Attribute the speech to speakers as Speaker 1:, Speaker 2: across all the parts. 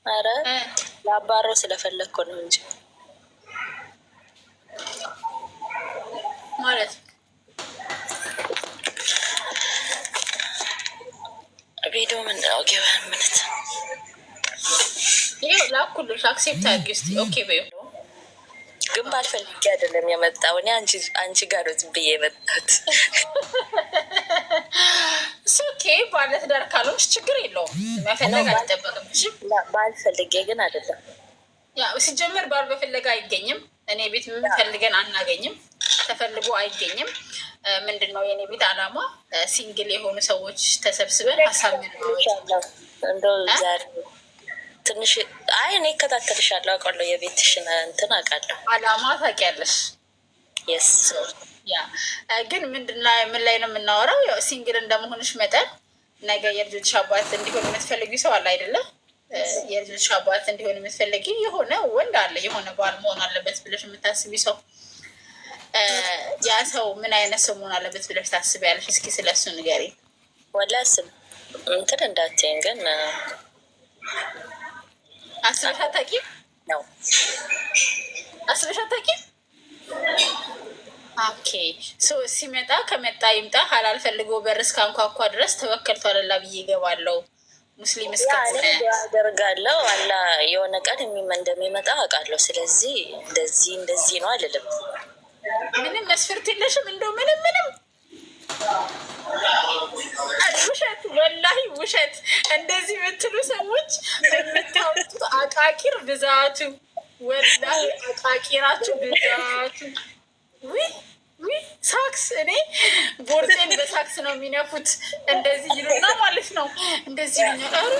Speaker 1: አረ ላባረው ስለፈለግኩ ነው እንጂ
Speaker 2: ማለት
Speaker 1: ቪዲዮ ምን ነው ገባን ማለት
Speaker 2: ይሄው ላኩልሽ አክሴፕት አድርጊ እስቲ ኦኬ በይው።
Speaker 1: ግን ባልፈልጌ አይደለም የመጣው እኔ አንቺ ጋር ነው ዝም ብዬ የመጣሁት።
Speaker 2: ኦኬ ባለትዳር ካልሆንሽ ችግር የለውም መፈለግ አይጠበቅም። እሺ
Speaker 1: ባልፈልጌ ግን አይደለም።
Speaker 2: ያው ሲጀመር ባል በፈለገ አይገኝም። እኔ ቤት የምንፈልገን አናገኝም፣ ተፈልጎ አይገኝም። ምንድነው የኔ ቤት አላማ ሲንግል የሆኑ ሰዎች ተሰብስበን ሀሳብ
Speaker 1: እንደው ዛሬ ትንሽ አይ እኔ እከታተልሻለሁ አውቃለሁ፣ የቤትሽን እንትን አውቃለሁ።
Speaker 2: አላማ ታውቂያለሽ?
Speaker 1: የስ
Speaker 2: ያ ግን ምን ላይ ነው የምናወራው? ያው ሲንግል እንደመሆንሽ መጠን ነገ የልጆች አባት እንዲሆን የምትፈልጊ ሰው አለ አይደለም? የልጆች አባት እንዲሆን የምትፈልጊ የሆነ ወንድ አለ፣ የሆነ ባል መሆን አለበት ብለሽ የምታስቢ ሰው፣ ያ ሰው ምን አይነት ሰው መሆን አለበት ብለሽ ታስቢያለሽ? እስኪ ስለሱ ንገሪኝ።
Speaker 1: ወላሂ ስም እንትን እንዳትይኝ ግን
Speaker 2: አስበሽ አታውቂም?
Speaker 1: ነው
Speaker 2: አስበሽ አታውቂም? ኦኬ ሲመጣ ከመጣ ይምጣ፣ ሀላል ፈልጎ በር እስካንኳኳ ድረስ ተወከልቷል ብዬ እገባለሁ። ሙስሊም እስከሆነ
Speaker 1: አደርጋለሁ። አላ የሆነ ቀን እንደሚመጣ አውቃለሁ። ስለዚህ እንደዚህ ነው አልልም።
Speaker 2: ምንም መስፈርት የለሽም? እንደው ምንም ውሸት፣ ወላሂ ውሸት። እንደዚህ የምትሉ ሰዎች የምታወጡት አቃቂር ብዛቱ፣ ወላሂ አቃቂራችሁ ብዛቱ። ሳክስ እኔ ቦርጤን በሳክስ ነው የሚነፉት። እንደዚህ ይሉና ማለት ነው እንደዚህ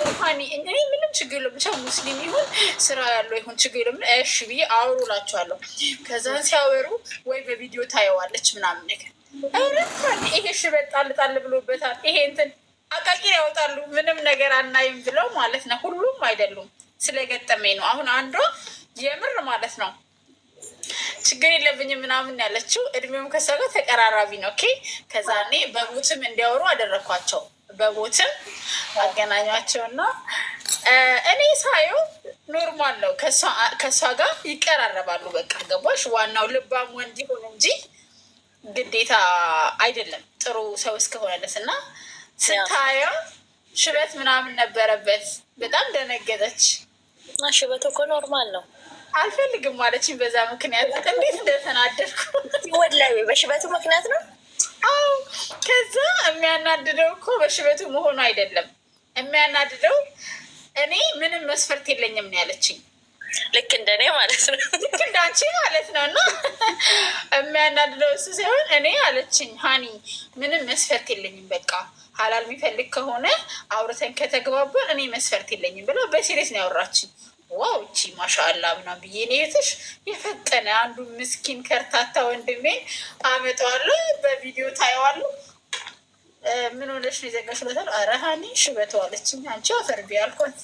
Speaker 2: ሩፋኒ እኔ ምንም ችግር የለም ብቻ ሙስሊም ይሁን ስራ ያለው ይሁን ችግር የለም እሺ ብዬ አውሩላቸዋለሁ። ከዛን ሲያወሩ ወይ በቪዲዮ ታየዋለች ምናምን ነገር ሩፋኒ ይሄ ሽበት ጣል ብሎበታል፣ ይሄ እንትን አቃቂር ያወጣሉ። ምንም ነገር አናይም ብለው ማለት ነው። ሁሉም አይደሉም፣ ስለገጠመኝ ነው። አሁን አንዷ የምር ማለት ነው ችግር የለብኝም ምናምን ያለችው እድሜውም ከሷ ጋር ተቀራራቢ ነው። ኦኬ ከዛ እኔ በቡትም እንዲያወሩ አደረግኳቸው። በቦትም አገናኟቸውና እኔ ሳየው ኖርማል ነው። ከእሷ ጋር ይቀራረባሉ። በቃ ገባሽ? ዋናው ልባም ወንድ ይሁን እንጂ ግዴታ አይደለም ጥሩ ሰው እስከሆነ ድረስ እና ስታየው ሽበት ምናምን ነበረበት። በጣም ደነገጠች።
Speaker 1: ሽበት እኮ ኖርማል ነው።
Speaker 2: አልፈልግም ማለችኝ። በዛ ምክንያት እንዴት እንደተናደድኩ
Speaker 1: ወላሂ። በሽበቱ ምክንያት ነው?
Speaker 2: አዎ። ከዛ የሚያናድደው እኮ በሽበቱ መሆኑ አይደለም። የሚያናድደው እኔ ምንም መስፈርት የለኝም ነው ያለችኝ።
Speaker 1: ልክ እንደኔ ማለት ነው።
Speaker 2: ልክ እንዳንቺ ማለት ነው። እና የሚያናድደው እሱ ሲሆን እኔ አለችኝ ሀኒ ምንም መስፈርት የለኝም፣ በቃ ሀላል የሚፈልግ ከሆነ አውርተን ከተግባባን እኔ መስፈርት የለኝም ብላ በሲሪየስ ነው ያወራችኝ። ዋው እቺ ማሻአላ ምናምን ብዬ ኔትሽ የፈጠነ አንዱ ምስኪን ከርታታ ወንድሜን አመጣዋለሁ፣ በቪዲዮ ታየዋለሁ። ምን ሆነሽ ነው የዘጋሽ? ለታል ኧረ ሀኒ ሽበት ዋለችኝ። አንቺ አፈር ቢ አልኳት።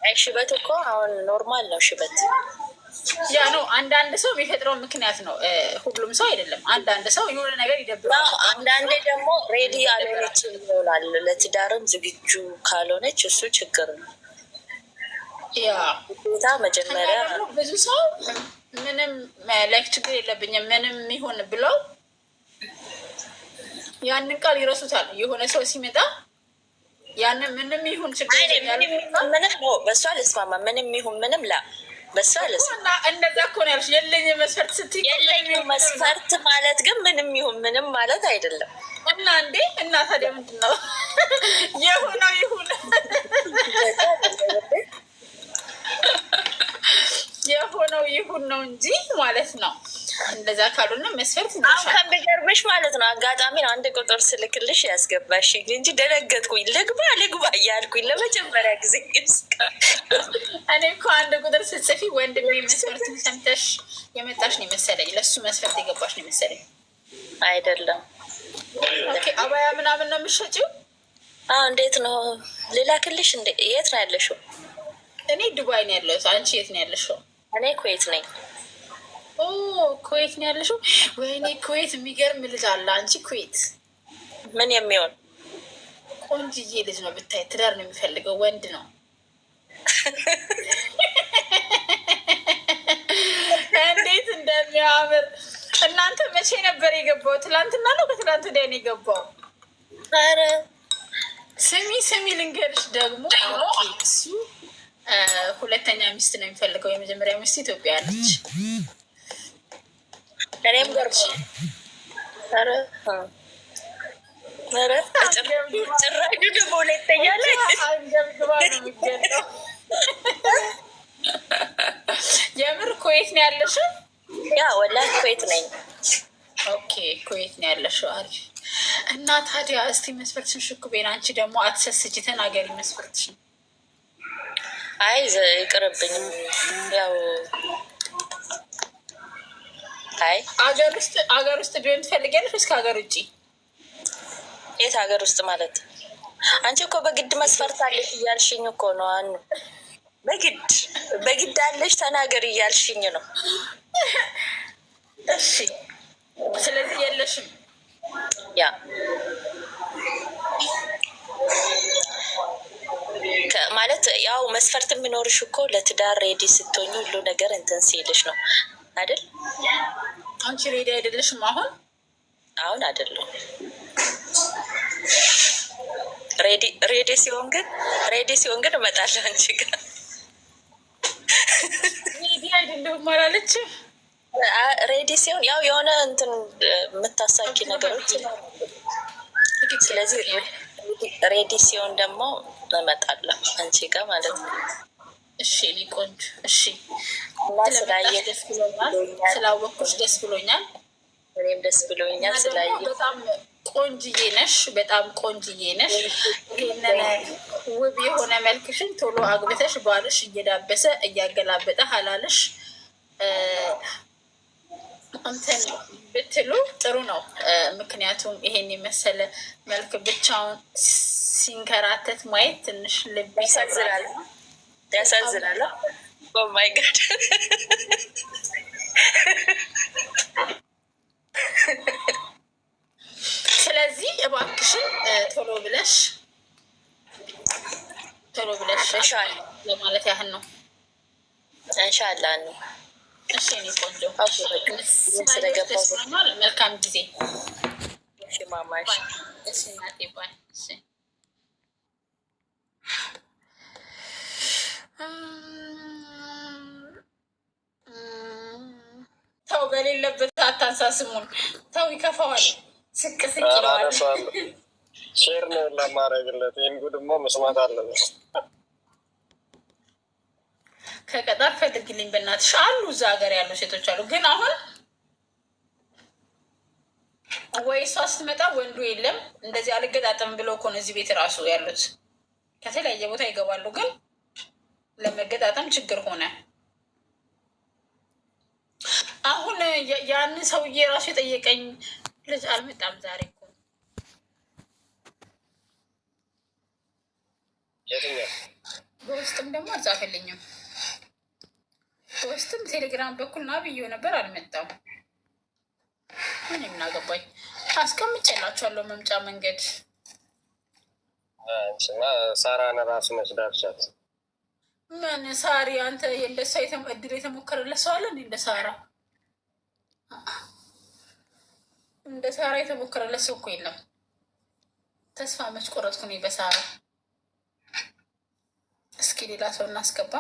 Speaker 1: አይ ሽበት እኮ አሁን ኖርማል ነው ሽበት።
Speaker 2: ያ ነው አንዳንድ ሰው የሚፈጥረው ምክንያት ነው። ሁሉም ሰው አይደለም። አንዳንድ ሰው የሆነ ነገር ይደብራል።
Speaker 1: አንዳንዴ ደግሞ ሬዲ አልሆነችም ይሆናል። ለትዳርም ዝግጁ ካልሆነች እሱ ችግር ነው።
Speaker 2: ያ
Speaker 1: ቦታ መጀመሪያ
Speaker 2: ብዙ ሰው ምንም ላይክ ችግር የለብኝም ምንም ይሁን ብለው ያንን ቃል ይረሱታል። የሆነ ሰው ሲመጣ ያንን ምንም ይሁን ችግር
Speaker 1: ምንም በሷ ልስማማ ምንም ይሁን ምንም ላ በሷ ልስማማ።
Speaker 2: እንደዛ እኮ ነው ያልሽ። የለኝ መስፈርት ስትይ
Speaker 1: የለኝ መስፈርት ማለት ግን ምንም ይሁን ምንም ማለት አይደለም።
Speaker 2: እና እንዴ እና ታዲያ ምንድን ነው የሆነው? ይሁን የሆነው ይሁን ነው እንጂ ማለት ነው። እንደዛ ካልሆነ መስፈርት ነው።
Speaker 1: አሁን ከሚገርምሽ ማለት ነው አጋጣሚ ነው አንድ ቁጥር ስልክልሽ ያስገባሽ እንጂ ደነገጥኩኝ። ልግባ እያልኩኝ ለመጀመሪያ ጊዜ
Speaker 2: እኔ እኮ አንድ ቁጥር ስጽፊ ወንድሜ መስፈርት ሰምተሽ የመጣሽ ነው የመሰለኝ። ለሱ መስፈርት የገባሽ ነው የመሰለኝ።
Speaker 1: አይደለም።
Speaker 2: አባያ ምናምን ነው የምትሸጪው?
Speaker 1: እንዴት ነው ልላክልሽ? የት ነው ያለሽው?
Speaker 2: እኔ ዱባይ ነው ያለሁት። አንቺ የት ነው ያለሽው?
Speaker 1: እኔ ኩዌት ነኝ።
Speaker 2: ኩዌት ነው ያለሽው? ወይኔ ኩዌት የሚገርም ልጅ አለ። አንቺ ኩዌት
Speaker 1: ምን የሚሆን
Speaker 2: ቆንጅዬ ልጅ ነው ብታይ። ትዳር ነው የሚፈልገው ወንድ ነው። እንዴት እንደሚያምር! እናንተ መቼ ነበር የገባው? ትላንትና ነው ከትላንት ወዲያ ነው የገባው?
Speaker 1: ኧረ
Speaker 2: ስሚ ልንገርሽ ደግሞ እሱ ሁለተኛ ሚስት ነው የሚፈልገው። የመጀመሪያ ሚስት ኢትዮጵያ ነች።
Speaker 1: እኔም ገርባ ጭራሹ ደግሞ ሁለተኛ ላይ
Speaker 2: አንገብግባ ነው የሚገለው። የምር ኩዌት ነው ያለሽው?
Speaker 1: ያ ወላሂ ኩዌት ነኝ።
Speaker 2: ኦኬ ኩዌት ነው ያለሽው። አሪፍ። እና ታዲያ እስቲ መስፈርትሽን ሽኩቤን። አንቺ ደግሞ አትሰስጂ፣ ተናገሪ መስፈርትሽን።
Speaker 1: አይ ይቅርብኝ። ያው አይ
Speaker 2: አገር ውስጥ ቢሆን ትፈልጊያለሽ ወይስ ከሀገር ውጭ?
Speaker 1: የት ሀገር ውስጥ ማለት? አንቺ እኮ በግድ መስፈርት አለሽ እያልሽኝ እኮ ነው። በግድ አለሽ ተናገር እያልሽኝ ነው።
Speaker 2: እሺ ስለዚህ የለሽም?
Speaker 1: ያ ማለት ያው መስፈርት የሚኖርሽ እኮ ለትዳር ሬዲ ስትሆኝ ሁሉ ነገር እንትን ሲልሽ ነው አይደል?
Speaker 2: አንቺ ሬዲ አይደለሽም አሁን
Speaker 1: አይደለም። ሬዲ ሲሆን ግን እመጣለሁ አንቺ ጋር።
Speaker 2: ሬዲ አይደለሁም አላለችም።
Speaker 1: ሬዲ ሲሆን ያው የሆነ እንትን የምታሳኪ ነገሮች፣ ስለዚህ ሬዲ ሲሆን ደግሞ እመጣለሁ አንቺ ጋር ማለት ነው።
Speaker 2: እሺ እኔ ቆንጆ። እሺ
Speaker 1: ስላየሽ
Speaker 2: ደስ ብሎኛል። ስላወቅኩሽ ደስ ብሎኛል።
Speaker 1: እኔም ደስ ብሎኛል ስላየሽ።
Speaker 2: በጣም ቆንጅዬ ነሽ፣ በጣም ቆንጅዬ ነሽ። ይህንን ውብ የሆነ መልክሽን ቶሎ አግብተሽ ባልሽ እየዳበሰ እያገላበጠ ሀላልሽ እንትን ብትሉ ጥሩ ነው። ምክንያቱም ይሄን የመሰለ መልክ ብቻውን ሲንከራተት ማየት ትንሽ ልብ
Speaker 1: ያሳዝናል። ኦማይ ጋድ።
Speaker 2: ስለዚህ እባክሽን ቶሎ ብለሽ ለማለት ያህል ነው።
Speaker 1: እንሻላ ነው።
Speaker 2: እሺ እኔ ቆንጆ ስለገባል መልካም ጊዜ
Speaker 1: ማማሽ።
Speaker 2: እሺ እናቴ ባይ። ተው በሌለበት አታንሳ ስሙን። ተው ይከፋዋል። ስቅ ስቅ ይለዋል።
Speaker 3: ሼር ነው ለማድረግለት። ይህን ጉድማ መስማት አለበት።
Speaker 2: ከቀጣር ፈልግልኝ በእናትሽ። አሉ እዛ ሀገር ያሉ ሴቶች አሉ። ግን አሁን ወይ እሷ ስትመጣ ወንዱ የለም እንደዚህ አልገጣጠም ብለው እኮ ነው እዚህ ቤት እራሱ ያሉት። ከተለያየ ቦታ ይገባሉ፣ ግን ለመገጣጠም ችግር ሆነ። አሁን ያን ሰውዬ ራሱ የጠየቀኝ ልጅ አልመጣም ዛሬ እኮ። በውስጥም ደግሞ አልጻፈልኝም። በውስጥም ቴሌግራም በኩል ና ብዬው ነበር፣ አልመጣም። ምን የምናገባኝ። አስቀምጬላችኋለሁ መምጫ መንገድ።
Speaker 3: ሳራን ራሱ መስዳርቻት
Speaker 2: ምን ሳሪ አንተ የለሷ እድል የተሞከረለት ሰው አለ እንደ ሳራ የተሞከረለት ሰው እኮ የለም። ተስፋ መች ቆረጥኩ እኔ በሳራ። እስኪ ሌላ ሰው እናስገባ።